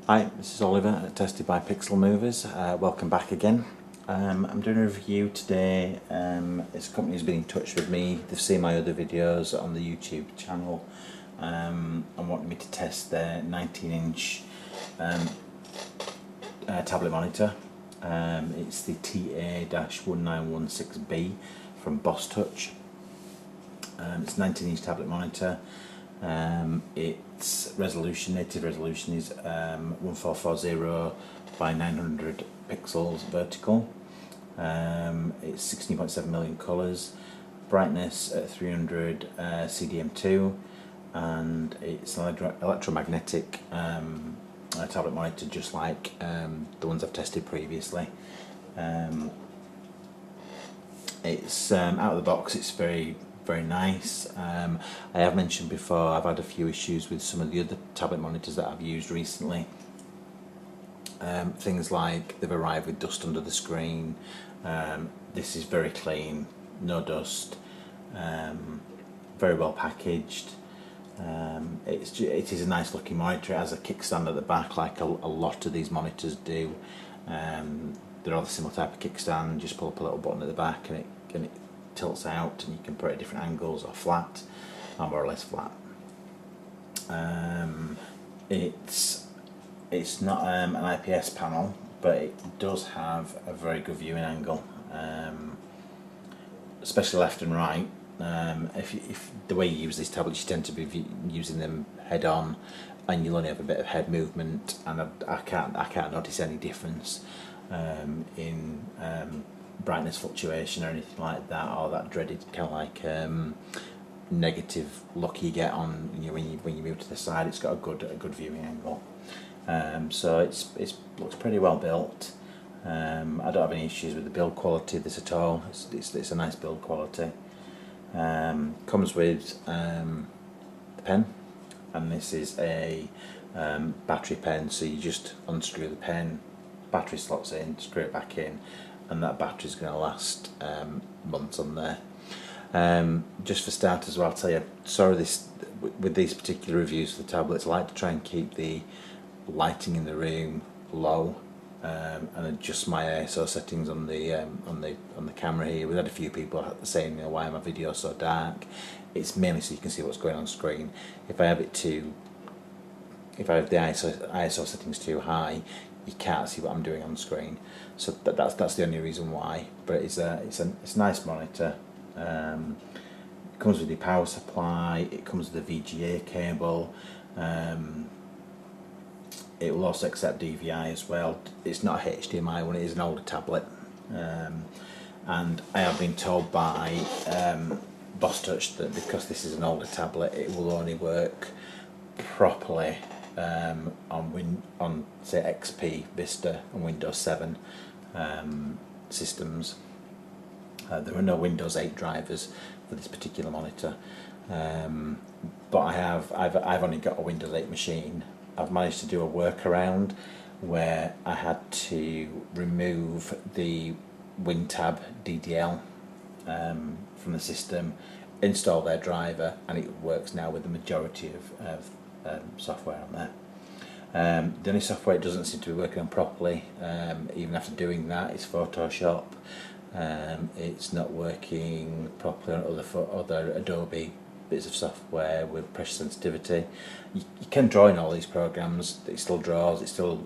Hi, this is Oliver at Tested by Pixel Movers. Welcome back again. I'm doing a review today. This company's been in touch with me. They've seen my other videos on the YouTube channel and wanted me to test their 19-inch tablet monitor. It's the TA-1916B from Boss Touch. It's a 19-inch tablet monitor. Its native resolution is 1440 by 900 pixels vertical. It's 16.7 million colours, brightness at 300 CDM2, and it's an electromagnetic tablet monitor, just like the ones I've tested previously. It's out of the box. It's very nice. I have mentioned before I've had a few issues with some of the other tablet monitors that I've used recently. Things like they've arrived with dust under the screen. This is very clean, no dust, very well packaged. It is a nice looking monitor. It has a kickstand at the back, like a lot of these monitors do. They're all the similar type of kickstand. Just pull up a little button at the back and it tilts out, and you can put it at different angles, or flat, or more or less flat. It's not an IPS panel, but it does have a very good viewing angle, especially left and right. If the way you use these tablets, you tend to be using them head on, and you'll only have a bit of head movement, and I can't notice any difference in brightness fluctuation or anything like that, or that dreaded kind of like negative look you get on when you move to the side. It's got a good viewing angle, so it looks pretty well built. I don't have any issues with the build quality of this at all. It's a nice build quality. Comes with the pen, and this is a battery pen, so you just unscrew the pen, battery slots in, screw it back in, and that battery's going to last months on there. Just for starters, I'll tell you, with these particular reviews for the tablets, I like to try and keep the lighting in the room low, and adjust my ISO settings on the camera here. We've had a few people saying, why are my videos so dark? It's mainly so you can see what's going on screen. If I have the ISO settings too high, you can't see what I'm doing on screen. So that's the only reason why. But it's a nice monitor. It comes with the power supply. It comes with a VGA cable. It will also accept DVI as well. It's not a HDMI one. It is an older tablet. And I have been told by Boss Touch that because this is an older tablet, it will only work properly on say XP, Vista and Windows 7 systems. There are no Windows 8 drivers for this particular monitor, but I've only got a Windows 8 machine. I've managed to do a workaround where I had to remove the WinTab DDL from the system, install their driver, and it works now with the majority of software on there. The only software it doesn't seem to be working on properly, even after doing that, is Photoshop. It's not working properly on other Adobe bits of software with pressure sensitivity. You can draw in all these programs. It still draws. It still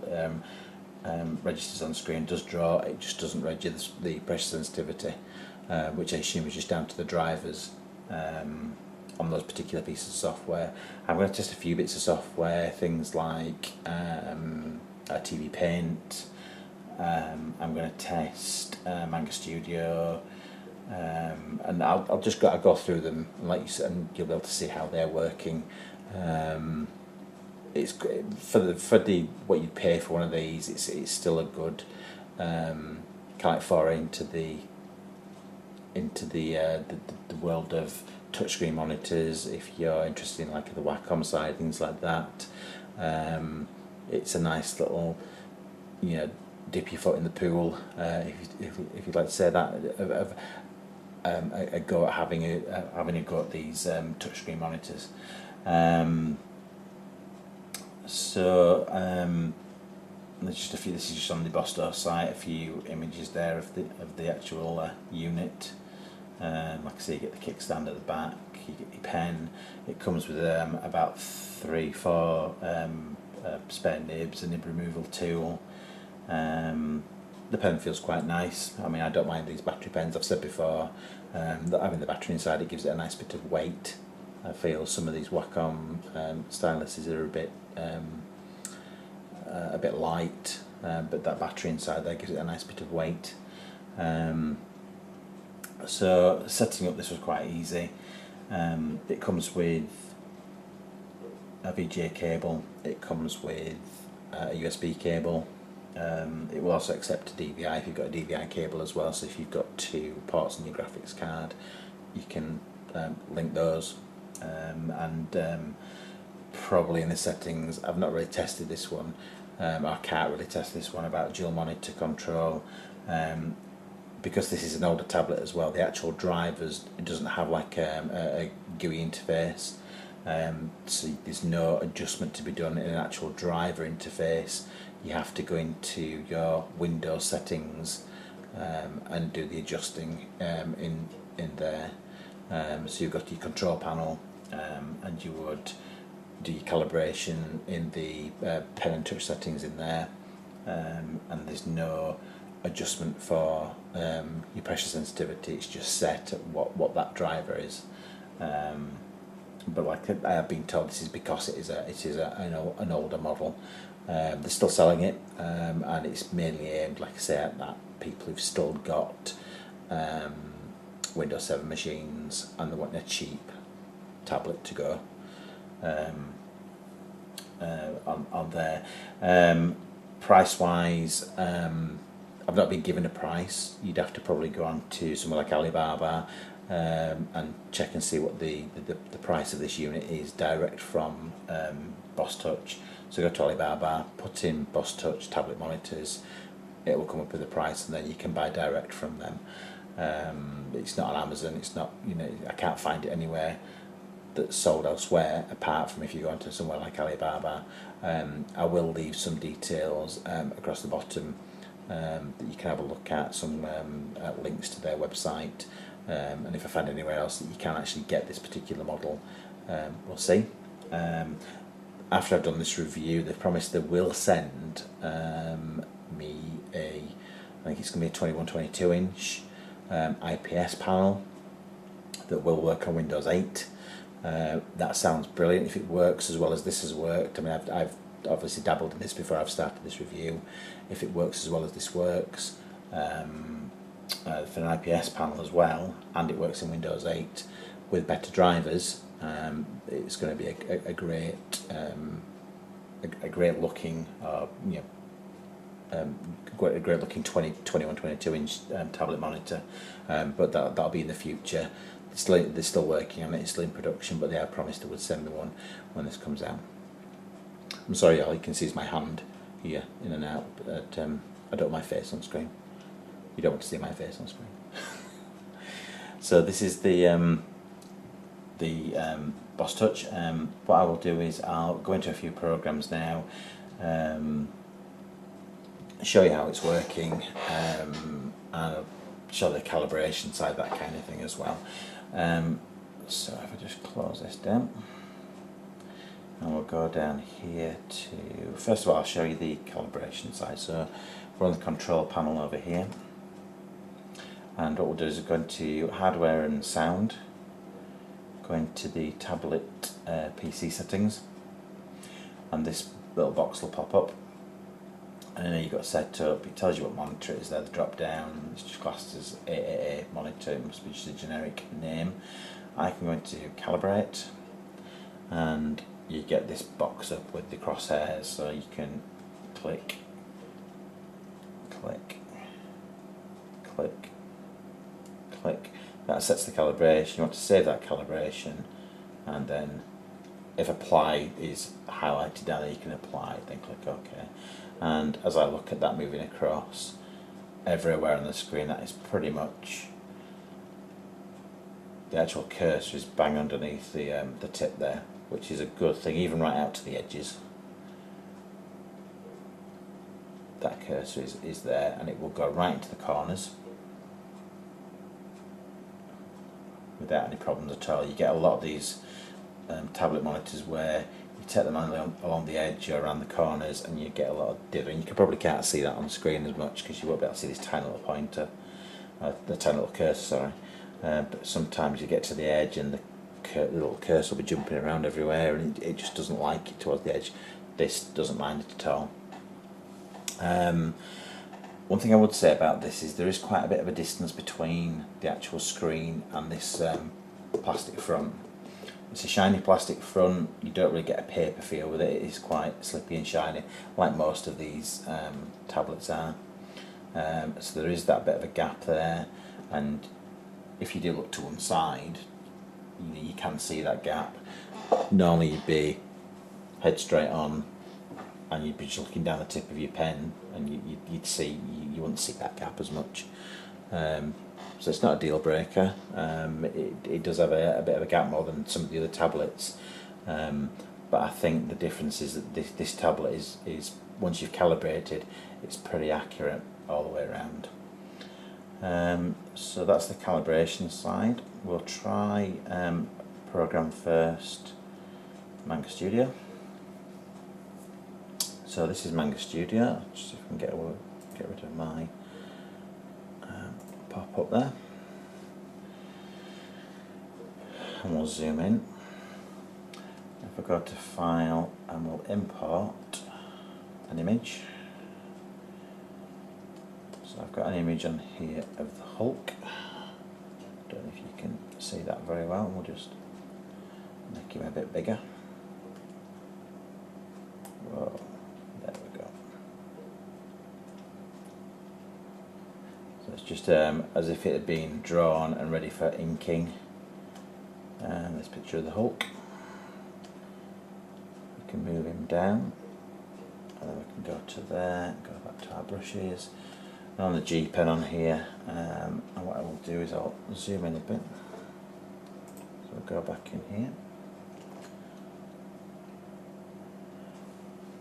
registers on screen. Does draw. It just doesn't register the pressure sensitivity, which I assume is just down to the drivers on those particular pieces of software. I'm going to test a few bits of software, things like TV Paint. I'm going to test Manga Studio, and I'll go through them and you'll be able to see how they're working. It's for what you pay for one of these. It's still a good kind of like foray into the world of touchscreen monitors. If you're interested in like the Wacom side, things like that, it's a nice little dip your foot in the pool, if you'd like to say that, of a go at having a go at these touchscreen monitors. So there's just a few. This is just on the Bostow site. A few images there of the actual unit. Like I say, you get the kickstand at the back. You get your pen. It comes with about 3-4 spare nibs, a nib removal tool. The pen feels quite nice. I mean, I don't mind these battery pens. I've said before that having the battery inside, it gives it a nice bit of weight. I feel some of these Wacom styluses are a bit light, but that battery inside there gives it a nice bit of weight. So setting up this was quite easy. It comes with a VGA cable, it comes with a USB cable. It will also accept a DVI if you've got a DVI cable as well, so if you've got 2 ports on your graphics card, you can link those. Probably in the settings, I've not really tested this one, I can't really test this one about dual monitor control, because this is an older tablet as well. The actual drivers, it doesn't have like a GUI interface, so there's no adjustment to be done in an actual driver interface. You have to go into your Windows settings and do the adjusting in there. So you've got your control panel, and you would do your calibration in the pen and touch settings in there, and there's no adjustment for your pressure sensitivity. It's just set at what that driver is. But like I have been told, this is because it is an older model. They're still selling it, and it's mainly aimed, like I say, at that people who've still got Windows 7 machines and they want a cheap tablet to go on there. Price wise, I've not been given a price. You'd have to probably go on to somewhere like Alibaba and check and see what the price of this unit is direct from Boss Touch. So go to Alibaba, put in Boss Touch tablet monitors, it will come up with a price, and then you can buy direct from them. It's not on Amazon, it's not, I can't find it anywhere that's sold elsewhere apart from if you go onto somewhere like Alibaba. I will leave some details across the bottom that you can have a look at, some links to their website, and if I find anywhere else that you can actually get this particular model, we'll see. After I've done this review, they've promised they will send me I think it's going to be a 21-22 inch IPS panel that will work on Windows 8. That sounds brilliant if it works as well as this has worked. I mean, I've obviously dabbled in this before I've started this review. If it works as well as this works for an IPS panel as well, and it works in Windows 8 with better drivers, it's going to be a great looking, a great looking 21-22 inch tablet monitor, but that'll be in the future. They're still working on it, it's still in production, but they have promised they would send me one when this comes out. I'm sorry, all you can see is my hand here in and out, but I don't want my face on screen. You don't want to see my face on screen. So this is the Boss Touch. What I will do is I'll go into a few programs now, show you how it's working, and I'll show the calibration side, that kind of thing as well. So if I just close this down, and we'll go down here to, first of all I'll show you the calibration side. So we're on the control panel over here, and what we'll do is go into hardware and sound, go into the tablet PC settings, and this little box will pop up, and then you've got set up, it tells you what monitor it is there, the drop down, it's just classed as AAA monitor, it must be just a generic name. I can go into calibrate, and you get this box up with the crosshairs, so you can click, click, click, click. That sets the calibration. You want to save that calibration, and then if apply is highlighted down there, you can apply it, then click OK. And as I look at that moving across everywhere on the screen, that is pretty much, the actual cursor is bang underneath the tip there, which is a good thing, even right out to the edges. that cursor is there, and it will go right into the corners without any problems at all. You get a lot of these tablet monitors where you take them along the edge or around the corners and you get a lot of dithering. You probably can't see that on the screen as much because you won't be able to see this tiny little pointer, the tiny little cursor, sorry. But sometimes you get to the edge and the little cursor will be jumping around everywhere, and it just doesn't like it towards the edge. This doesn't mind it at all. One thing I would say about this is there is quite a bit of a distance between the actual screen and this plastic front. It's a shiny plastic front, you don't really get a paper feel with it, it is quite slippy and shiny, like most of these tablets are. So there is that bit of a gap there, and if you do look to one side, you can see that gap. Normally you'd be head straight on and you'd be just looking down the tip of your pen, and you'd see, you wouldn't see that gap as much. So it's not a deal breaker. It does have a bit of a gap more than some of the other tablets, but I think the difference is that this tablet is once you've calibrated, it's pretty accurate all the way around. So that's the calibration side. We'll try program first, Manga Studio. So this is Manga Studio. Just see if we can get rid of my pop up there, and we'll zoom in. If I go to File and we'll import an image. So I've got an image on here of the Hulk. Don't know if you can see that very well. We'll just make him a bit bigger. Whoa, there we go. So it's just as if it had been drawn and ready for inking. And this picture of the Hulk. We can move him down, and then we can go to there, go back to our brushes. On the G pen on here, and what I will do is I'll zoom in a bit. So we'll go back in here,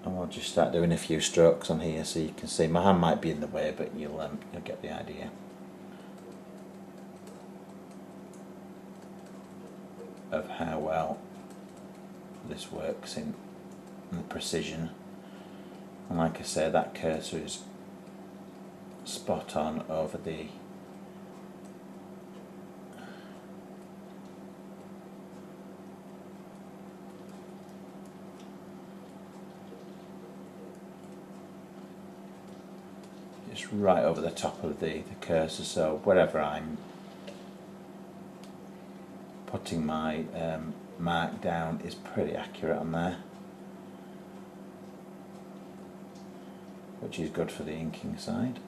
and we'll just start doing a few strokes on here, so you can see my hand might be in the way, but you'll get the idea of how well this works in the precision. And like I say, that cursor is spot on over the just right over the top of the cursor, so wherever I'm putting my mark down is pretty accurate on there, which is good for the inking side.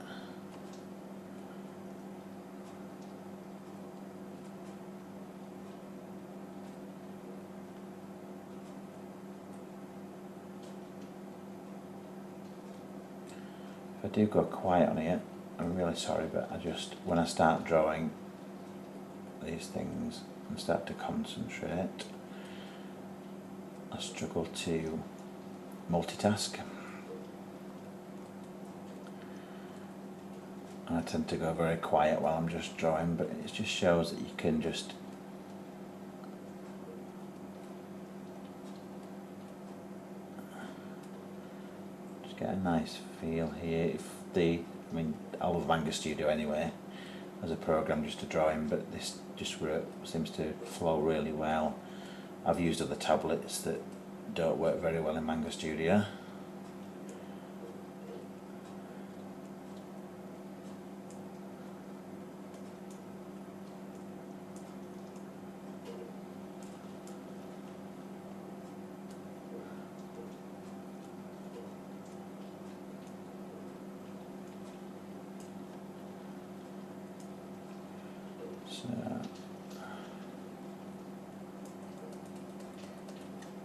If I do go quiet on here, I'm really sorry, but when I start drawing these things and start to concentrate, I struggle to multitask. And I tend to go very quiet while I'm just drawing, but it just shows that you can just get a nice feel here. I mean, I love Manga Studio anyway as a program just to draw in, but this just seems to flow really well. I've used other tablets that don't work very well in Manga Studio.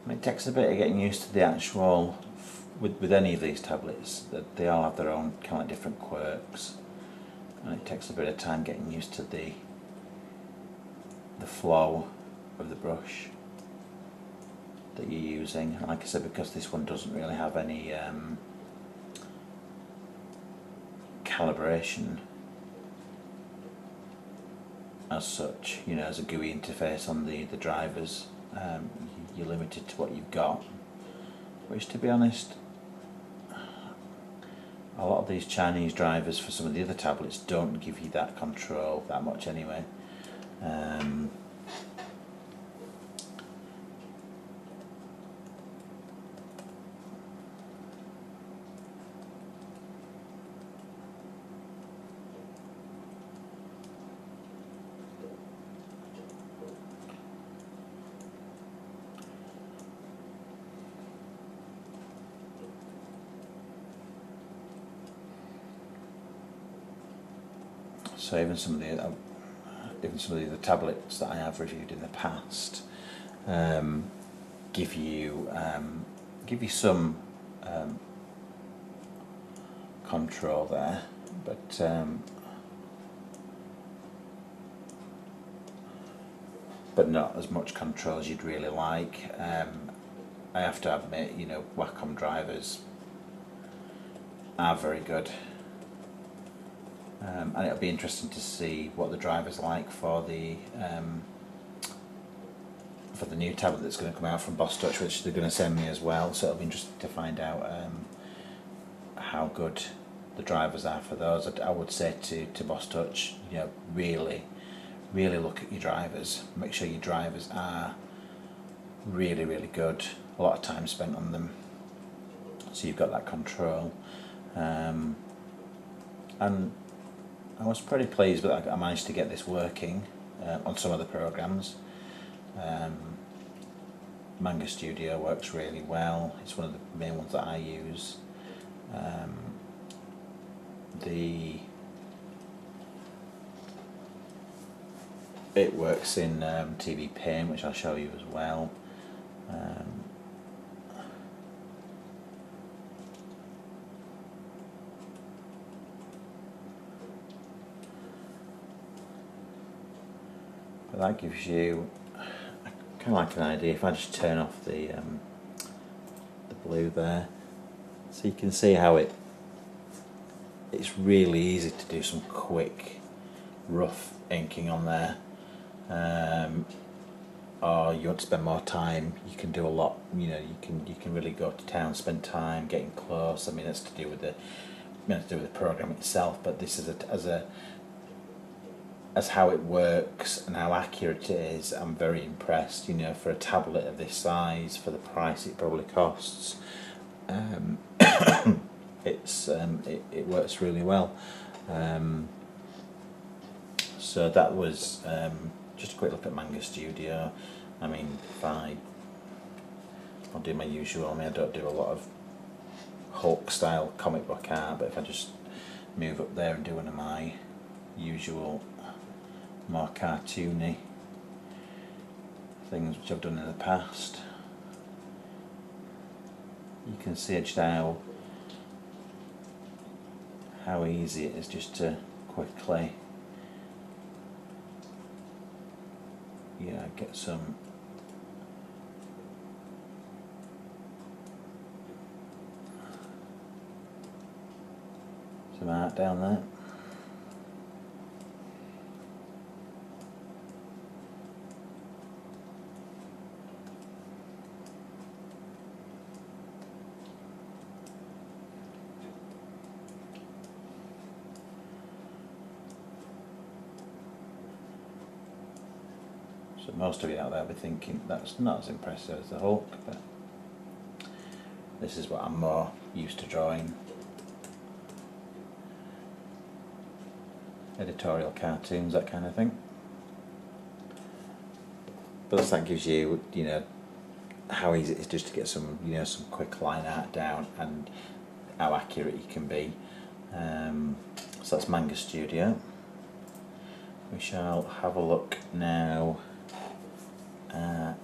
It takes a bit of getting used to the actual, with any of these tablets, that they all have their own kind of different quirks, and it takes a bit of time getting used to the flow of the brush that you're using. And like I said, because this one doesn't really have any calibration as such, you know, as a GUI interface on the drivers. You're limited to what you've got, which, to be honest, a lot of these Chinese drivers for some of the other tablets don't give you that control that much anyway. So even some of the other tablets that I have reviewed in the past give you some control there, but not as much control as you'd really like. I have to admit, you know, Wacom drivers are very good. And it'll be interesting to see what the driver's like for the new tablet that's going to come out from Boss Touch, which they're going to send me as well. So it'll be interesting to find out how good the drivers are for those. I would say to Boss Touch, you know, really look at your drivers. Make sure your drivers are really good. A lot of time spent on them, so you've got that control. And I was pretty pleased that I managed to get this working on some of the programs. Manga Studio works really well. It's one of the main ones that I use. It works in TV Paint, which I'll show you as well. But that gives you kind of like an idea. If I just turn off the blue there, so you can see how it's really easy to do some quick rough inking on there. Or you want to spend more time, you can do a lot. You know, you can really go to town, spend time getting close. I mean, that's to do with the program itself, but this is as how it works and how accurate it is. I'm very impressed. You know, for a tablet of this size, for the price it probably costs, it works really well. So that was just a quick look at Manga Studio. I mean, I'll do my usual. I mean, I don't do a lot of Hulk style comic book art, but if I just move up there and do one of my usual more cartoony things which I've done in the past, you can see just how easy it is just to quickly, you know, get some art down there. So most of you out there will be thinking that's not as impressive as the Hulk, but this is what I'm more used to drawing. Editorial cartoons, that kind of thing. But that gives you, you know, how easy it is just to get some, you know, some quick line art down and how accurate you can be. So that's Manga Studio. We shall have a look now at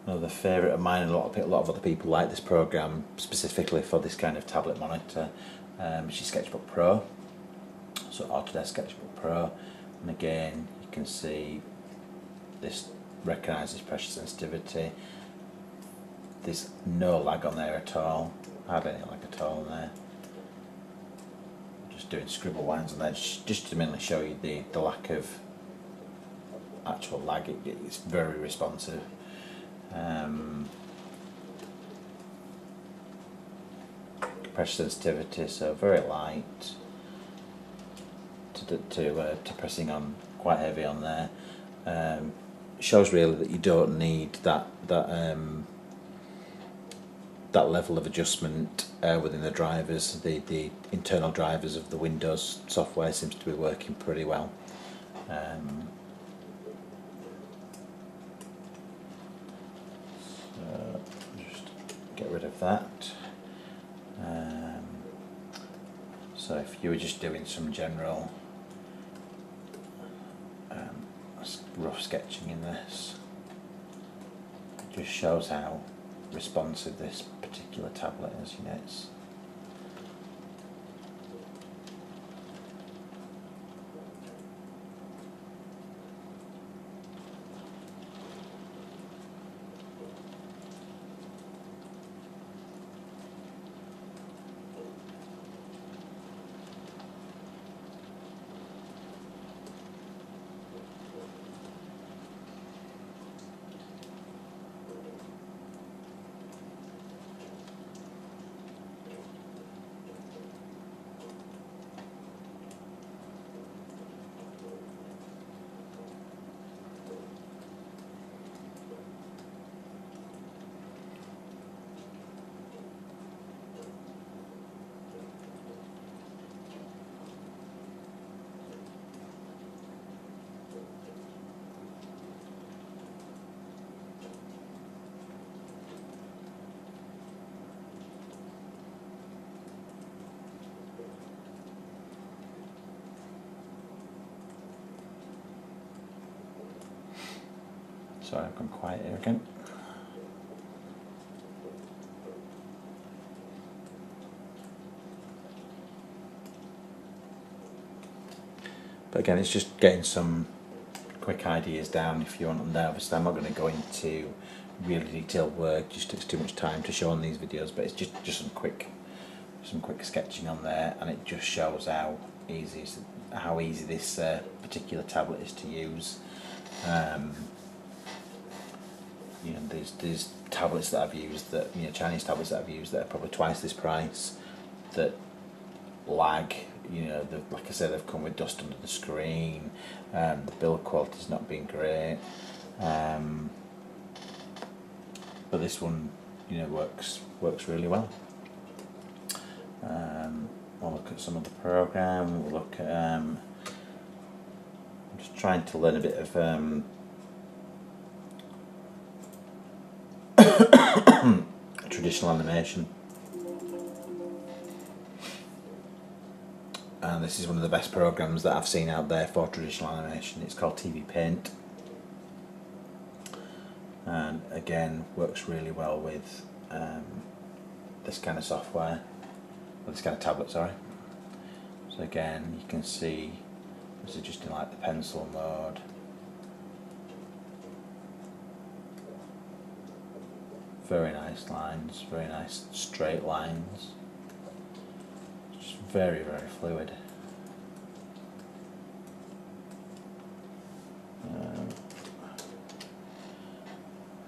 another favourite of mine, and a lot of other people like this program specifically for this kind of tablet monitor, which is Sketchbook Pro. So Autodesk Sketchbook Pro, and again you can see this recognises pressure sensitivity. There's no lag on there at all. hardly any lag at all there. Just doing scribble lines on there, just to mainly show you the lack of actual lag. It's very responsive. Pressure sensitivity, so very light to pressing on quite heavy on there. Shows really that you don't need that level of adjustment within the drivers. The internal drivers of the Windows software seems to be working pretty well. So just get rid of that. So if you were just doing some general rough sketching in this, it just shows how responsive this particular tablet is. You know, it's sorry, I've gone quiet here again. But again, it's just getting some quick ideas down if you want them there. Obviously, I'm not going to go into really detailed work, just takes too much time to show on these videos, but it's just some quick sketching on there, and it just shows how easy this particular tablet is to use. You know, there's tablets that I've used that, you know, Chinese tablets that I've used that are probably twice this price, that lag. You know, like I said, they've come with dust under the screen. The build quality's not been great, but this one, you know, works really well. We'll look at some of the program. We'll look at. I'm just trying to learn a bit of traditional animation, and this is one of the best programs that I've seen out there for traditional animation. It's called TV Paint, and again works really well with this kind of software, or this kind of tablet, sorry. So again, you can see this is just in like the pencil mode. Very nice lines, very nice straight lines, just very, very fluid.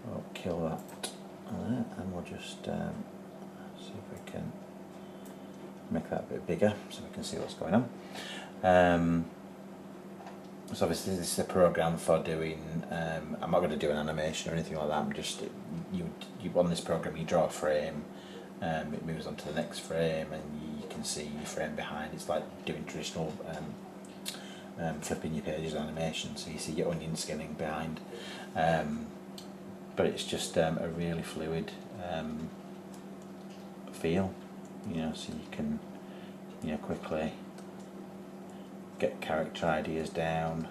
We'll kill that and we'll just see if we can make that a bit bigger so we can see what's going on. So obviously this is a program for doing, I'm not going to do an animation or anything like that. I'm just, you on this program you draw a frame, it moves on to the next frame, and you can see your frame behind. It's like doing traditional flipping your pages animation, so you see your onion skinning behind, but it's just a really fluid feel, you know, so you can, you know, quickly get character ideas down.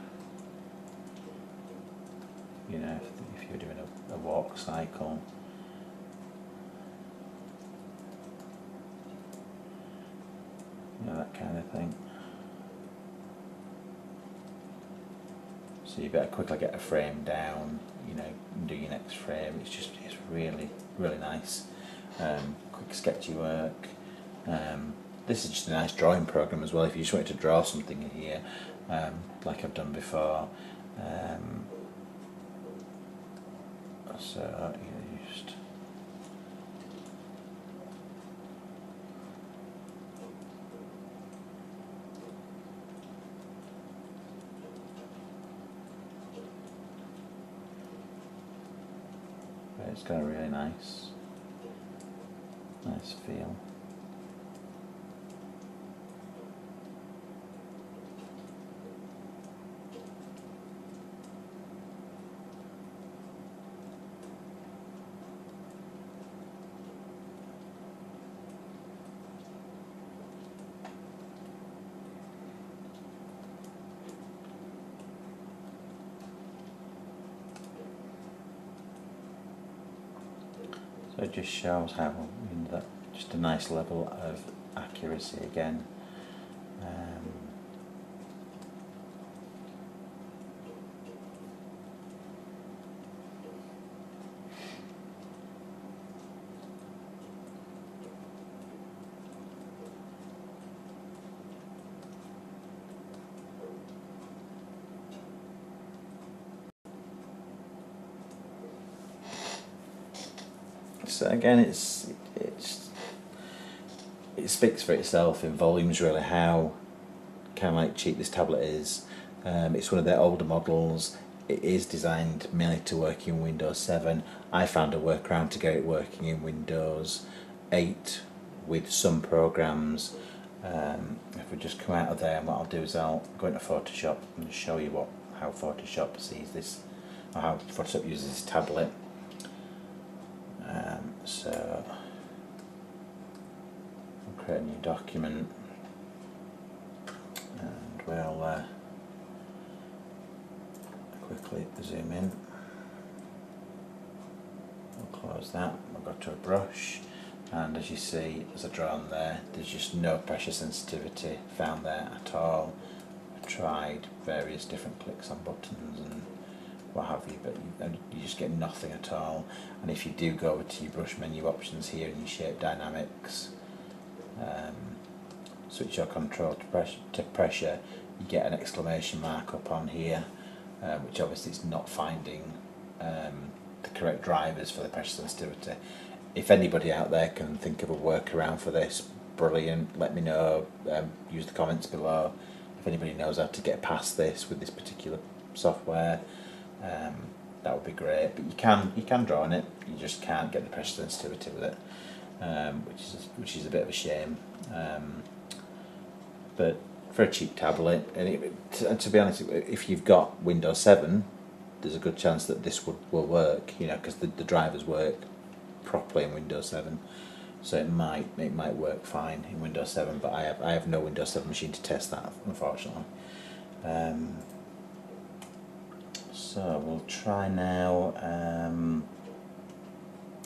You know, if you're doing a walk cycle, you know, that kind of thing. So you better quickly get a frame down, you know, and do your next frame. It's really, really nice. quick sketchy work. This is just a nice drawing program as well if you just wanted to draw something in here, like I've done before. So you just it's got a really nice feel. So it just shows how, that just a nice level of accuracy again. So again, it speaks for itself in volumes really how kind of like cheap this tablet is. It's one of their older models. It is designed mainly to work in Windows 7. I found a workaround to get it working in Windows 8 with some programs. If we just come out of there, and what I'll do is I'll go into Photoshop and show you how Photoshop sees this, or how Photoshop uses this tablet. So I'll create a new document, and we'll quickly zoom in. We'll close that. We'll go to a brush, and as you see, as I draw on there, there's just no pressure sensitivity found there at all. I've tried various different clicks on buttons and what have you, but you just get nothing at all. And if you do go over to your brush menu options here in your shape dynamics, switch your control to pressure, you get an exclamation mark up on here, which obviously is not finding the correct drivers for the pressure sensitivity. If anybody out there can think of a workaround for this, brilliant, let me know. Use the comments below if anybody knows how to get past this with this particular software. That would be great, but you can draw on it, you just can't get the pressure sensitivity with it, which is a bit of a shame. But for a cheap tablet, and to be honest, if you've got Windows 7, there's a good chance that this will work, because the drivers work properly in Windows 7, so it might work fine in Windows 7. But I have no Windows 7 machine to test that, unfortunately. So we'll try now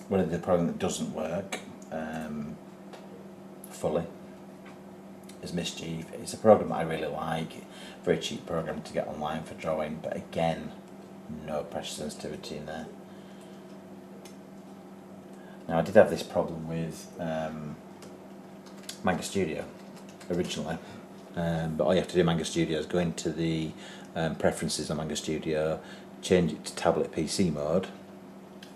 one of the program that doesn't work fully is Mischief. It's a program that I really like, very cheap program to get online for drawing, but again, no pressure sensitivity in there. Now I did have this problem with Manga Studio originally, but all you have to do in Manga Studio is go into the preferences on Manga Studio, change it to tablet PC mode,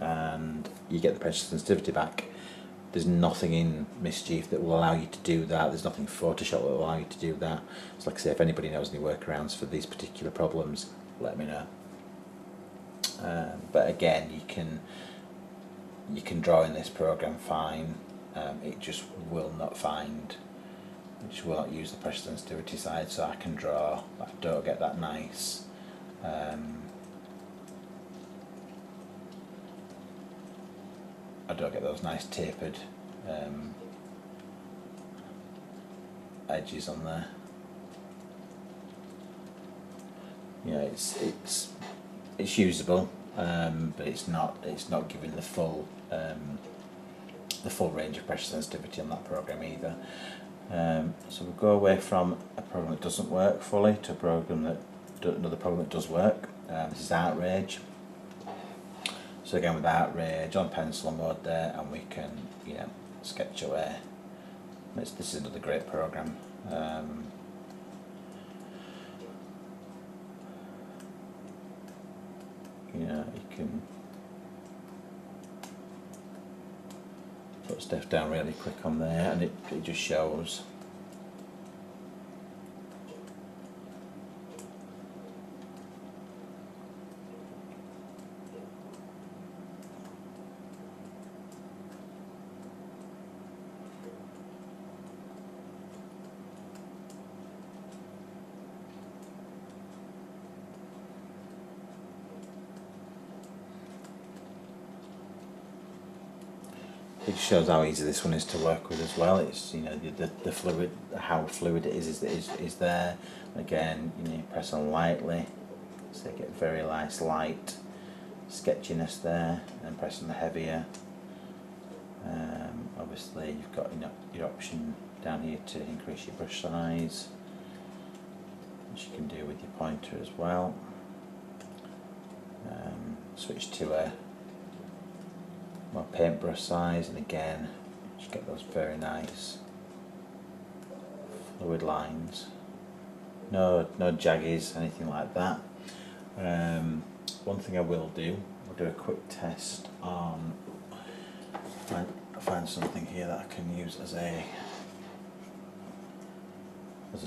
and you get the pressure sensitivity back. There's nothing in Mischief that will allow you to do that. There's nothing in Photoshop that will allow you to do that. So like I say, if anybody knows any workarounds for these particular problems, let me know. But again, you can draw in this program fine. It just will not use the pressure sensitivity side, so I can draw, but I don't get that nice I don't get those nice tapered edges on there. It's usable, but it's not giving the full range of pressure sensitivity on that program either. So we'll go away from a program that doesn't work fully to a program another program that does work. This is Artrage. So again, with outrage on pencil mode there, and we can, you know, sketch away. This is another great program. You know, you can put stuff down really quick on there, and it just shows. It shows how easy this one is to work with as well. It's, you know, the fluid, how fluid it is there. Again, you know, you press on lightly, so you get very nice light sketchiness there, and pressing the heavier. Obviously, you've got, you know, your option down here to increase your brush size, which you can do with your pointer as well. Switch to a more paintbrush size, and again just get those very nice fluid lines, no jaggies, anything like that. One thing I will do, we'll do a quick test on, find something here that I can use as a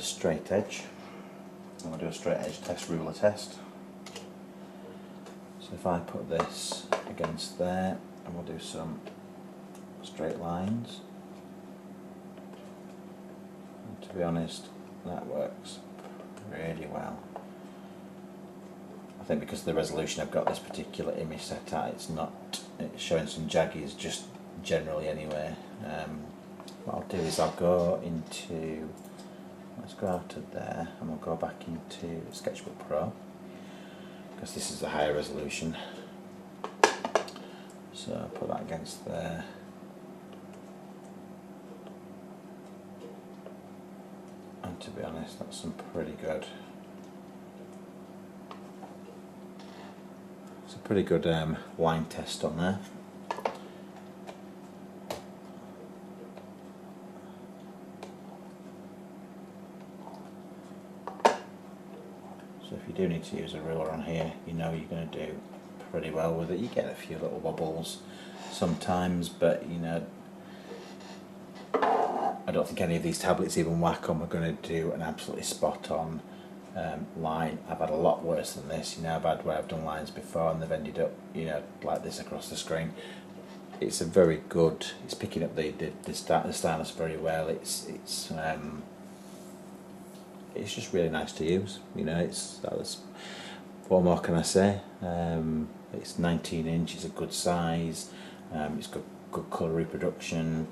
straight edge. I'm going to do a straight edge test, ruler test. So if I put this against there, and we'll do some straight lines, and to be honest, that works really well. I think because of the resolution I've got this particular image set at, it's showing some jaggies just generally anyway. What I'll do is I'll go into, let's go out of there, and we'll go back into Sketchbook Pro, because this is a higher resolution. So I'll put that against there. And to be honest, that's some pretty good. It's a pretty good line test on there. So if you do need to use a ruler on here, you know you're going to do pretty well with it. You get a few little wobbles sometimes, but you know, I don't think any of these tablets, even Wacom, are going to do an absolutely spot on line. I've had a lot worse than this. You know, I've had where I've done lines before and they've ended up, you know, like this across the screen. It's a very good, it's picking up the stylus very well. It's just really nice to use. You know, what more can I say? It's 19 inch, it's a good size, it's got good colour reproduction,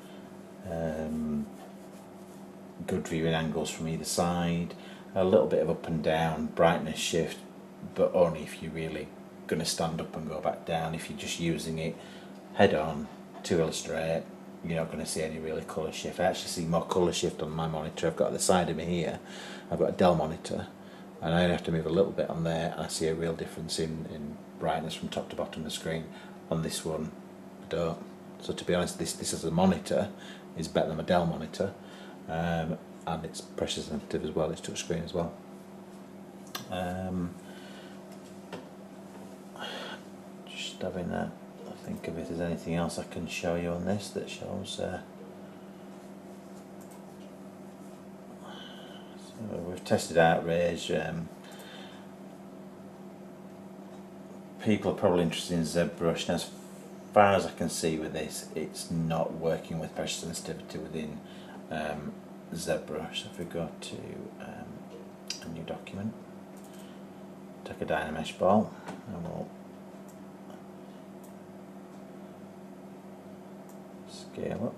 good viewing angles from either side, a little bit of up and down brightness shift, but only if you're really going to stand up and go back down. If you're just using it head on to illustrate, you're not going to see any really colour shift. I actually see more colour shift on my monitor. I've got at the side of me here, I've got a Dell monitor, and I only have to move a little bit on there, and I see a real difference in brightness from top to bottom of the screen. On this one, I don't. So to be honest, this as a monitor is better than my Dell monitor, and it's pressure sensitive as well. It's touchscreen as well. Just having a think if there's anything else I can show you on this that shows. So we've tested outrage. People are probably interested in ZBrush. Now, as far as I can see with this, it's not working with pressure sensitivity within ZBrush. So if we go to a new document, take a Dynamesh ball, and we'll scale up.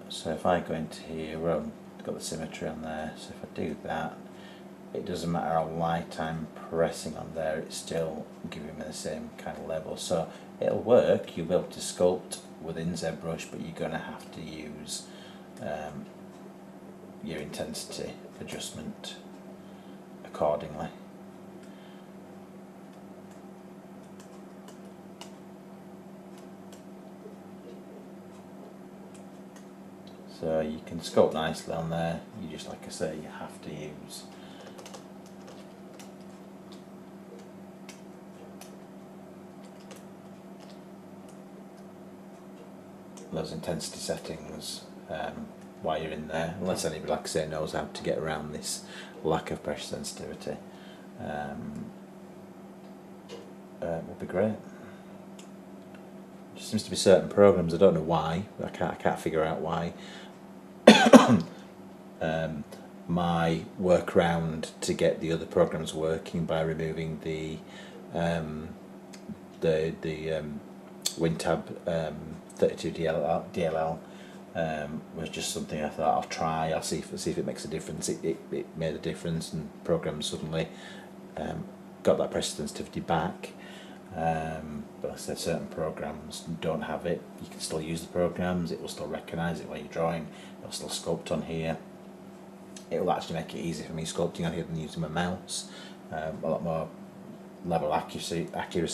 So if I go into here, I've got the symmetry on there, so if I do that, it doesn't matter how light I'm pressing on there, it's still giving me the same kind of level. So it'll work, you'll be able to sculpt within ZBrush, but you're going to have to use your intensity adjustment accordingly. So you can sculpt nicely on there. You just, like I say, you have to use those intensity settings while you're in there, unless anybody, like I say, knows how to get around this lack of pressure sensitivity. Would be great. There seems to be certain programs, I don't know why, I can't figure out why. My workaround to get the other programs working by removing the WinTab 32 DLL was just something I thought I'll try. I'll see if it makes a difference. It made a difference, and programs suddenly got that pressure sensitivity back. But I said certain programs don't have it. You can still use the programs. It will still recognise it while you're drawing. It'll still sculpt on here. It will actually make it easier for me sculpting on here than using my mouse. A lot more level accuracy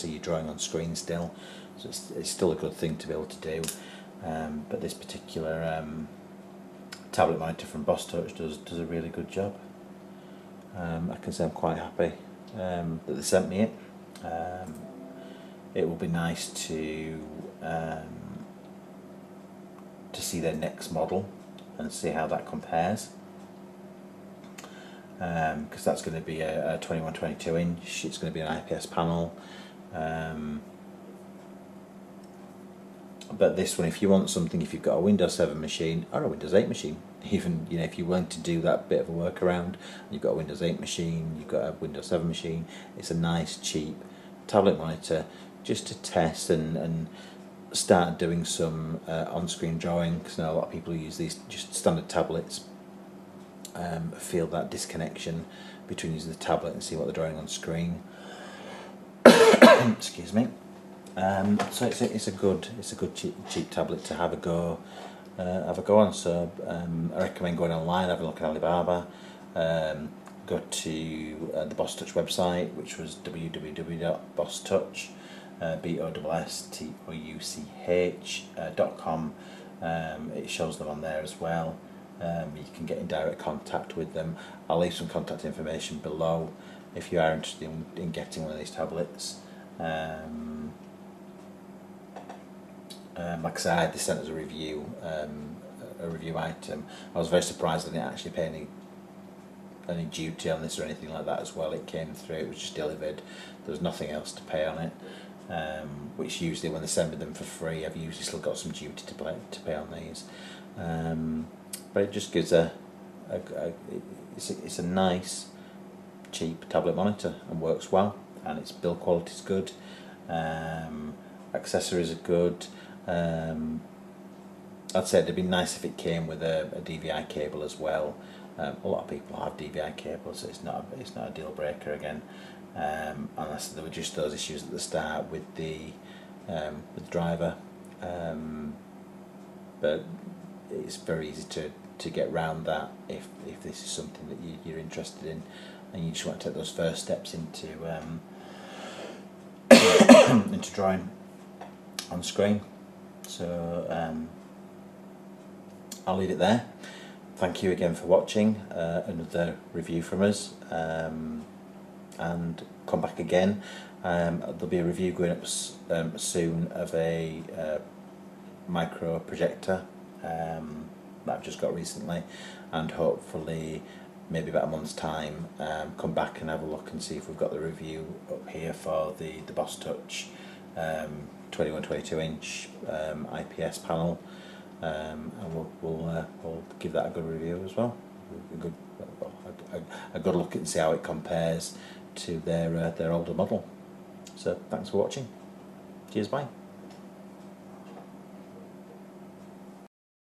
you're drawing on screen still. So it's still a good thing to be able to do. But this particular tablet monitor from Boss Touch does a really good job. I can say I'm quite happy that they sent me it. It will be nice to see their next model and see how that compares, because that's going to be a 21-22 inch. It's going to be an IPS panel. But this one, if you want something, if you've got a Windows 7 machine or a Windows 8 machine, even if you're willing to do that bit of a workaround, you've got a Windows 8 machine, you've got a Windows 7 machine, it's a nice cheap tablet monitor just to test and start doing some on-screen drawing, because now a lot of people who use these just standard tablets feel that disconnection between using the tablet and see what they're drawing on screen. Excuse me. So it's a good cheap tablet to have a go on. So I recommend going online, having a look at Alibaba. Go to the Boss Touch website, which was www.bosstouch, BOSSTOUCH.com. It shows them on there as well. You can get in direct contact with them. I'll leave some contact information below if you are interested in getting one of these tablets. Like I said, they sent us a review item. I was very surprised I didn't actually pay any duty on this or anything like that as well. It came through, it was just delivered. There was nothing else to pay on it, which usually when they send me them for free, I've usually still got some duty to pay on these. But it just gives it's a nice cheap tablet monitor and works well, and its build quality is good. Accessories are good. I'd say it'd be nice if it came with a DVI cable as well. A lot of people have DVI cables, so it's not a deal breaker again. Unless there were just those issues at the start with the driver. But it's very easy to get around that if this is something that you're interested in, and you just want to take those first steps into into drawing on screen. So I'll leave it there. Thank you again for watching another review from us, and come back again. There'll be a review going up soon of a micro projector that I've just got recently, and hopefully maybe about a month's time come back and have a look and see if we've got the review up here for the Boss Touch 21-22 inch IPS panel, and we'll give that a good review as well, a good look and see how it compares to their older model. So thanks for watching. Cheers, bye.